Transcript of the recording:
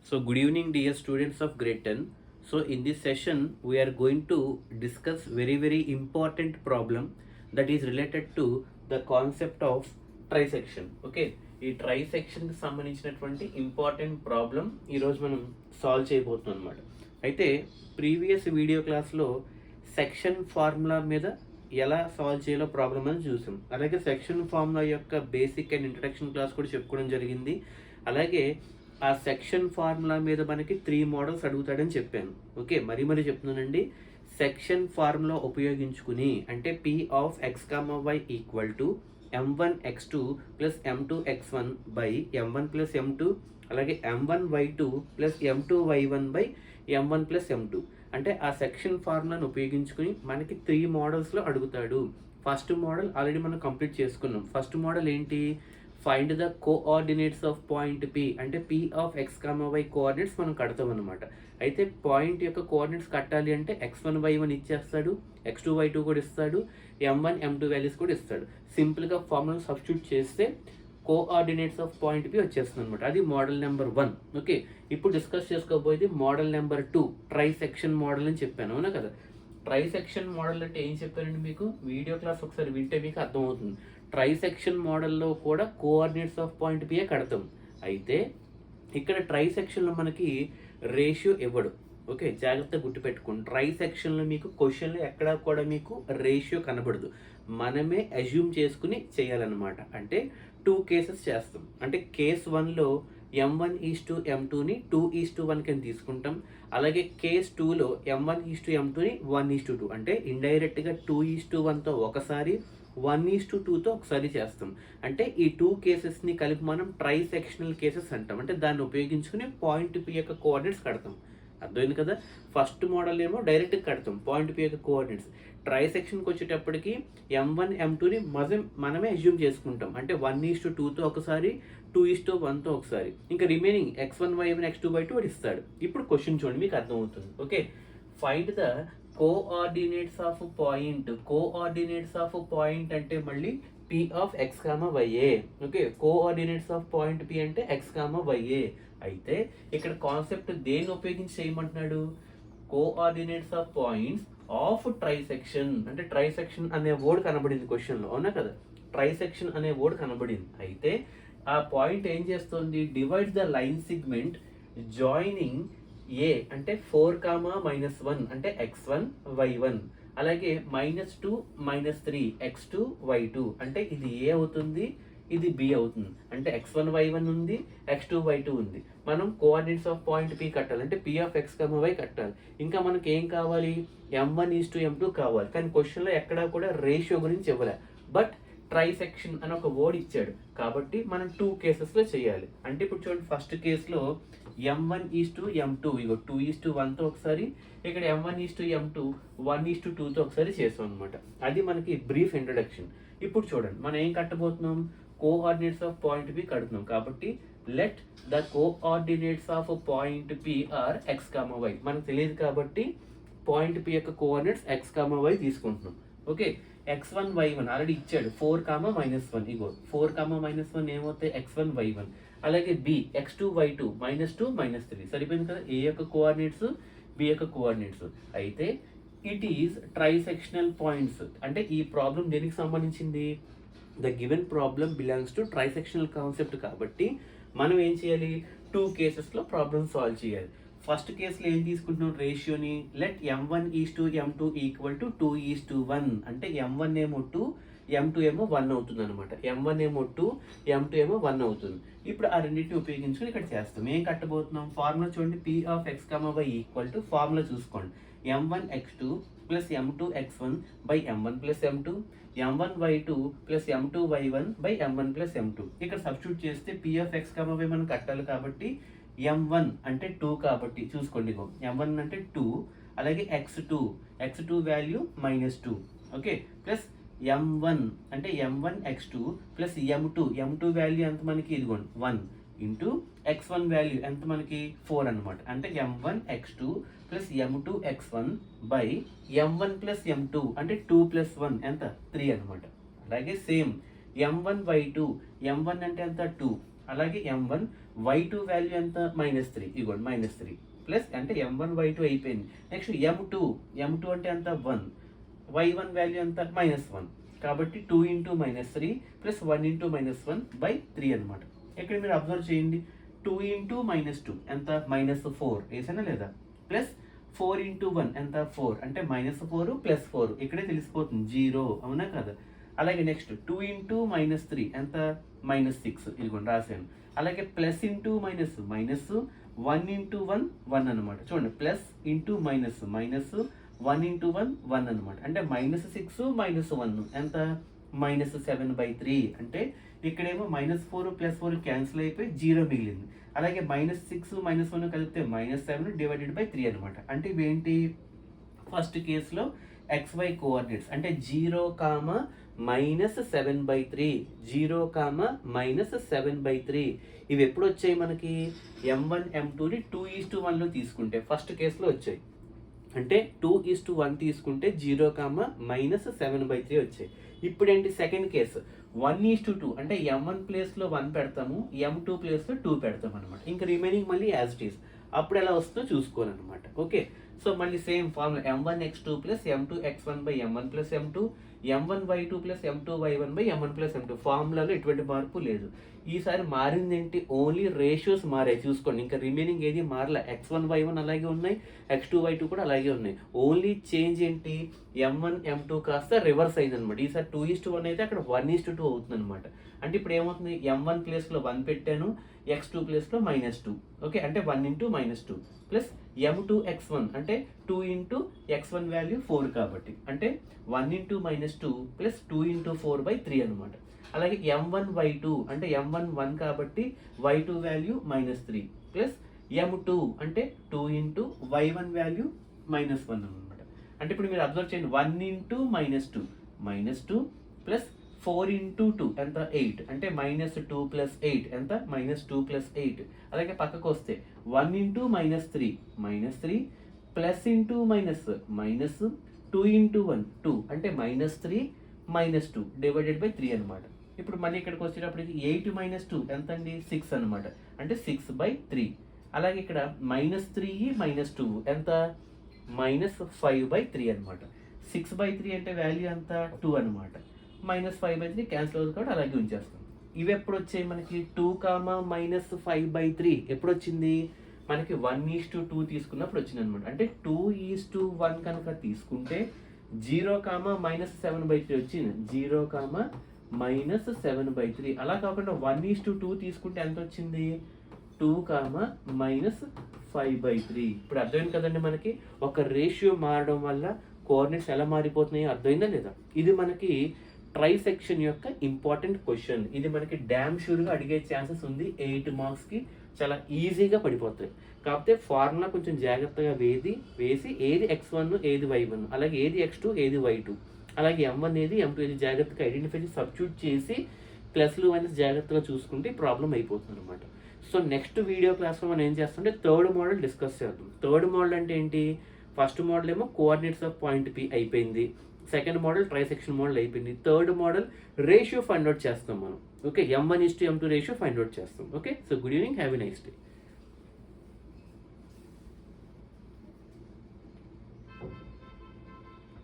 So good evening dear students of grade 10. So in this session we are going to discuss very important problem that is related to the concept of trisection. Okay, ఈ trisection కి సంబంధించినటువంటి important problem ఈరోజు మనం solve చేయబోతున్నాం అనమాట. అయితే previous video క్లాస్లో section formula మీద ఎలా సాల్వ్ చేయాలో ప్రాబ్లం అని చూసాం. అలాగే సెక్షన్ ఫార్ములా యొక్క బేసిక్ అండ్ ఇంట్రడక్షన్ క్లాస్ కూడా చెప్పుకోవడం జరిగింది. అలాగే ఆ సెక్షన్ ఫార్ములా మీద మనకి 3 మోడల్స్ అడుగుతాడని చెప్పాను. ఓకే, మరీ చెప్తున్నానండి. సెక్షన్ ఫార్ములా ఉపయోగించుకుని అంటే P of X comma Y equal to m1x2 plus m2x1 by m1 plus m2 అలాగే m1y2 plus m2y1 by m1 plus m2 అంటే ఆ సెక్షన్ ఫార్ములాను ఉపయోగించుకుని మనకి 3 మోడల్స్లో అడుగుతాడు. ఫస్ట్ మోడల్ ఆల్రెడీ మనం కంప్లీట్ చేసుకున్నాం. ఫస్ట్ మోడల్ ఏంటి? Find the coordinates of point P అంటే P of X comma Y coordinates మనం కడతాం అనమాట. అయితే పాయింట్ యొక్క కోఆర్డినేట్స్ కట్టాలి అంటే x1 y1 ఇచ్చేస్తాడు, x2 y2 కూడా ఇస్తాడు, m1 m2 వాల్యూస్ కూడా ఇస్తాడు. సింపుల్గా ఫార్ములా సబ్స్టిట్యూట్ చేస్తే కోఆర్డినేట్స్ ఆఫ్ పాయింట్ P వచ్చేస్తుంది అనమాట. అది మోడల్ నెంబర్ 1. ఓకే, ఇప్పుడు డిస్కస్ చేసుకోబోయేది మోడల్ నెంబర్ 2 ట్రైసెక్షన్ మోడల్ అని చెప్పాను, అవునా కదా? ట్రైసెక్షన్ మోడల్ అంటే ఏం చెప్పానండి మీకు? వీడియో క్లాస్ ఒకసారి వింటే మీకు అర్థమవుతుంది. ట్రైసెక్షన్ మోడల్లో కూడా కోఆర్డినేట్స్ ఆఫ్ పాయింట్ P కడతాం. అయితే ఇక్కడ ట్రైసెక్షన్లో మనకి రేషియో ఇవ్వడు. ఓకే, జాగ్రత్తగా గుర్తుపెట్టుకోండి. ట్రైసెక్షన్లో మీకు క్వశ్చన్లో ఎక్కడా కూడా మీకు రేషియో కనబడదు. మనమే అజ్యూమ్ చేసుకుని చేయాలన్నమాట. అంటే 2 కేసెస్ చేస్తాం. అంటే కేస్ 1లో m1:m2ని 2:1 కింద తీసుకుంటాం. అలాగే కేస్ 2లో m1:m2ని 1:2 అంటే ఇండైరెక్ట్గా 2:1తో ఒకసారి 1:2తో ఒకసారి చేస్తాం. అంటే ఈ 2 కేసెస్ని కలిపి మనం ట్రైసెక్షనల్ కేసెస్ అంటాం. అంటే దాన్ని ఉపయోగించుకుని పాయింట్ P యొక్క కోఆర్డినేట్స్ కడతాం. అర్థమైంది కదా? ఫస్ట్ మోడల్ ఏమో డైరెక్ట్గా కడతాం పాయింట్ P యొక్క కోఆర్డినేట్స్. ట్రైసెక్షన్కి వచ్చేటప్పటికి m1 m2ని మనమే అజ్యూమ్ చేసుకుంటాం. అంటే 1:2తో ఒకసారి 2:1తో ఒకసారి, ఇంకా remaining x1 y1 x2 y2 ఇస్తాడు. ఇప్పుడు క్వశ్చన్ చూడండి, మీకు అర్థమవుతుంది. Okay, find the coordinates of point. Coordinates of point అంటే మళ్ళీ P of X comma YA. Okay, coordinates of point P అంటే ఎక్స్ కామా వైఏ. అయితే ఇక్కడ కాన్సెప్ట్ దేన్ని ఉపయోగించి చేయమంటున్నాడు? Coordinates of points of trisection. అంటే ట్రైసెక్షన్ అనే వర్డ్ కనబడింది క్వశ్చన్లో, అవునా కదా? ట్రైసెక్షన్ అనే వర్డ్ కనబడింది. అయితే ఆ పాయింట్ ఏం చేస్తుంది? Divide the line segment joining A అంటే 4, -1 అంటే x1 y1 అలాగే -2 -3 x2 y2 అంటే ఇది ఏ అవుతుంది, ఇది బి అవుతుంది. అంటే x1 y1 ఉంది, x2 y2 ఉంది. మనం కోఆర్డినేట్స్ ఆఫ్ పాయింట్ P కట్టాలి. అంటే P of X comma Y కట్టాలి. ఇంకా మనకి ఏం కావాలి? m1:m2 కావాలి. కానీ క్వశ్చన్లో ఎక్కడా కూడా రేషియో గురించి ఇవ్వలే. బట్ ట్రైసెక్షన్ అని ఒక వర్డ్ ఇచ్చాడు కాబట్టి మనం 2 కేసెస్లో చేయాలి. అంటే ఇప్పుడు చూడండి, ఫస్ట్ కేసులో m1:m2 ఇగో 2:1తో ఒకసారి, ఇక్కడ m1:m2 1:2తో ఒకసారి చేస్తాం అనమాట. అది మనకి బ్రీఫ్ ఇంట్రడక్షన్. ఇప్పుడు చూడండి, మనం ఏం కట్టబోతున్నాం? కోఆర్డినేట్స్ ఆఫ్ పాయింట్ P కడుతున్నాం. కాబట్టి let the coordinates of point P are X comma Y. మనకు తెలియదు కాబట్టి పాయింట్ P యొక్క కోఆర్డినేట్స్ ఎక్స్ కామా వై తీసుకుంటున్నాం. ఓకే, x1 y1 ఆల్రెడీ ఇచ్చాడు. 4, -1 ఇగో 4, -1 ఏమవుతాయి? x1 y1 అలాగే b x2 y2 -2 -3 సరిపోయింది కదా? ఏ యొక్క కోఆర్డినేట్స్, b యొక్క కోఆర్డినేట్స్. అయితే ఇట్ ఈస్ ట్రైసెక్షనల్ పాయింట్స్. అంటే ఈ ప్రాబ్లం దేనికి సంబంధించింది? The given problem belongs to trisectional concept. కాబట్టి మనం ఏం చేయాలి? 2 కేసెస్లో ప్రాబ్లమ్ సాల్వ్ చేయాలి. ఫస్ట్ కేసులో ఏం తీసుకుంటున్నాం? రేషియోని లెట్ m1:m2 ఈక్వల్ టు 2:1 అంటే m1 ఏమో 2, m2 ఏమో 1 అవుతుంది అనమాట. m1 ఏమో 2, m2 ఏమో 1 అవుతుంది. ఇప్పుడు ఆ రెండింటిని ఉపయోగించుకొని ఇక్కడ చేస్తాం. ఏం కట్టబోతున్నాం? ఫార్ములా చూడండి, P of X comma Y equal to formula చూసుకోండి, m1x2 plus m2x1 by m1 plus m2 m1y2 plus m2y1 by m1 plus m2. ఇక్కడ సబ్స్టిట్యూట్ చేస్తే P of X comma Y మనం కట్టాలి కాబట్టి m1 అంటే 2 కాబట్టి చూసుకోండి, m1 అంటే 2 అలాగే x2 value -2. Okay, plus m1 అంటే m1x2 ప్లస్ m2 వాల్యూ ఎంత మనకి? ఇదిగోండి 1 ఇంటూ x1 వాల్యూ ఎంత మనకి? 4 అనమాట. అంటే m1x2 plus m2x1 by m1 plus m2 అంటే 2 + 1 ఎంత? 3 అనమాట. అలాగే సేమ్ m1y2 m1 అంటే ఎంత? 2 అలాగే m1 y2 వాల్యూ ఎంత -3, ఇగోండి -3 ప్లస్ అంటే m1 y2 అయిపోయింది. నెక్స్ట్ m2 అంటే ఎంత 1, y1 వాల్యూ ఎంత -1, కాబట్టి 2 × -3 ప్లస్ 1 × -1/3 అనమాట. ఇక్కడ మీరు అబ్జర్వ్ చేయండి, 2 × -2 ఎంత -4 వేసానా లేదా, ప్లస్ 4 × 1 ఎంత 4 అంటే -4 ప్లస్ 4 ఇక్కడే తెలిసిపోతుంది 0, అవునా కదా. అలాగే నెక్స్ట్ 2 × -3 ఎంత -6, ఇదిగోండి రాశాను. అలాగే ప్లస్ ఇంటూ మైనస్ 1 × 1 1 అనమాట. చూడండి ప్లస్ ఇంటూ మైనస్ 1 × 1 1 అనమాట. అంటే -6 -1 ఎంత -7/3. అంటే ఇక్కడేమో -4 + 4 క్యాన్సిల్ అయిపోయి 0 మిగిలింది. అలాగే -6 -1 కలిపితే -7 /3 అనమాట. అంటే ఇవేంటి, ఫస్ట్ కేసులో XY కోఆర్డినేట్స్ అంటే 0, -7/3, 0, -7/3 ఇవి ఎప్పుడు వచ్చాయి మనకి, m1 m2ని 2:1లో తీసుకుంటే ఫస్ట్ కేసులో వచ్చాయి. అంటే 2:1 తీసుకుంటే 0, -7/3 వచ్చాయి. ఇప్పుడు ఏంటి సెకండ్ కేసు 1:2 అంటే m1 ప్లేస్లో 1 పెడతాము, m2 ప్లేస్లో 2 పెడతాం అనమాట. ఇంకా రిమైనింగ్ మళ్ళీ యాజ్ ఇట్ ఈస్. అప్పుడు ఎలా వస్తుందో చూసుకోవాలన్నమాట. ఓకే, సో మళ్ళీ same formula m1x2 + m2x1/m1 + m2, m1y2 + m2y1/m1 + m2. ఫార్ములాలో ఎటువంటి మార్పు లేదు. ఈసారి మారింది ఏంటి, ఓన్లీ రేషియోస్ మారాయి చూసుకోండి. ఇంకా రిమైనింగ్ ఏది మారలే, x1 y1 అలాగే ఉన్నాయి, x2 y2 కూడా అలాగే ఉన్నాయి. ఓన్లీ చేంజ్ ఏంటి, m1 m2 కాస్త రివర్స్ అయింది అనమాట. ఈసారి 2:1 అయితే అక్కడ 1:2 అవుతుంది అనమాట. అంటే ఇప్పుడు ఏమవుతుంది, m1 ప్లేస్లో 1 పెట్టాను, x2 ప్లేస్లో -2. ఓకే, అంటే 1 × -2 ప్లస్ m2x1 అంటే 2 × x1 వాల్యూ 4 కాబట్టి అంటే 1 × -2 ప్లస్ 2 × 4/3 అనమాట. అలాగే m1 y2 అంటే m1 1 కాబట్టి y2 వాల్యూ -3 ప్లస్ m2 అంటే 2 × y1 వాల్యూ -1 అనమాట. అంటే ఇప్పుడు మీరు అబ్జర్వ్ చేయండి, 1 × -2 ప్లస్ 4 × 2 ఎంత 8 అంటే -2 + 8 ఎంత -2 + 8. అలాగే పక్కకు వస్తే 1 × -3 ప్లస్ ఇంటూ మైనస్ -2 × 1 2 అంటే -3 -2 /3 అనమాట. ఇప్పుడు మళ్ళీ ఇక్కడికి వచ్చేటప్పటికి 8 - 2 ఎంత అండి 6 అనమాట. అంటే 6/3. అలాగే ఇక్కడ -3 - 2 ఎంత -5/3 అనమాట. 6/3 అంటే వాల్యూ ఎంత 2 అనమాట. -5/3 క్యాన్సిల్ అవుతుంది కాబట్టి అలాగే ఉంచేస్తాం. ఇవి ఎప్పుడు వచ్చాయి మనకి, 2, -5/3 ఎప్పుడు వచ్చింది మనకి 1:2 తీసుకున్నప్పుడు వచ్చింది అనమాట. అంటే 2:1 కనుక తీసుకుంటే 0, -7/3 వచ్చింది, 0, -7/3. అలా కాకుండా 1:2 తీసుకుంటే ఎంత వచ్చింది, 2, -5/3. ఇప్పుడు అర్థమైంది కదండి, మనకి ఒక రేషియో మారడం వల్ల కోఆర్డినేట్స్ ఎలా మారిపోతున్నాయో అర్థమైందా లేదా. ఇది మనకి ట్రైసెక్షన్ యొక్క ఇంపార్టెంట్ క్వశ్చన్. ఇది మనకి డ్యామ్ షూర్గా అడిగే ఛాన్సెస్ ఉంది. 8 మార్క్స్కి చాలా ఈజీగా పడిపోతాయి. కాకపోతే ఫార్ములా కొంచెం జాగ్రత్తగా వేసి ఏది x1 ఏది y1 అలాగే ఏది x2 ఏది y2 అలాగే m1 ఏది m2 ఏది జాగ్రత్తగా ఐడెంటిఫై చేసి సబ్స్టిట్యూట్ చేసి ప్లస్లు మైనస్ జాగ్రత్తగా చూసుకుంటే ప్రాబ్లం అయిపోతుంది అనమాట. సో నెక్స్ట్ వీడియో క్లాస్లో మనం ఏం చేస్తుంటే థర్డ్ మోడల్ డిస్కస్ చేద్దాం. థర్డ్ మోడల్ అంటే ఏంటి, ఫస్ట్ మోడల్ ఏమో కోఆర్డినేట్స్ ఆఫ్ పాయింట్ P అయిపోయింది, సెకండ్ మోడల్ ట్రైసెక్షన్ మోడల్ అయిపోయింది, third model ratio find out చేస్తాం మనం. Okay, m1:m2 ratio find out చేస్తాం. Okay, so good evening, have a nice day.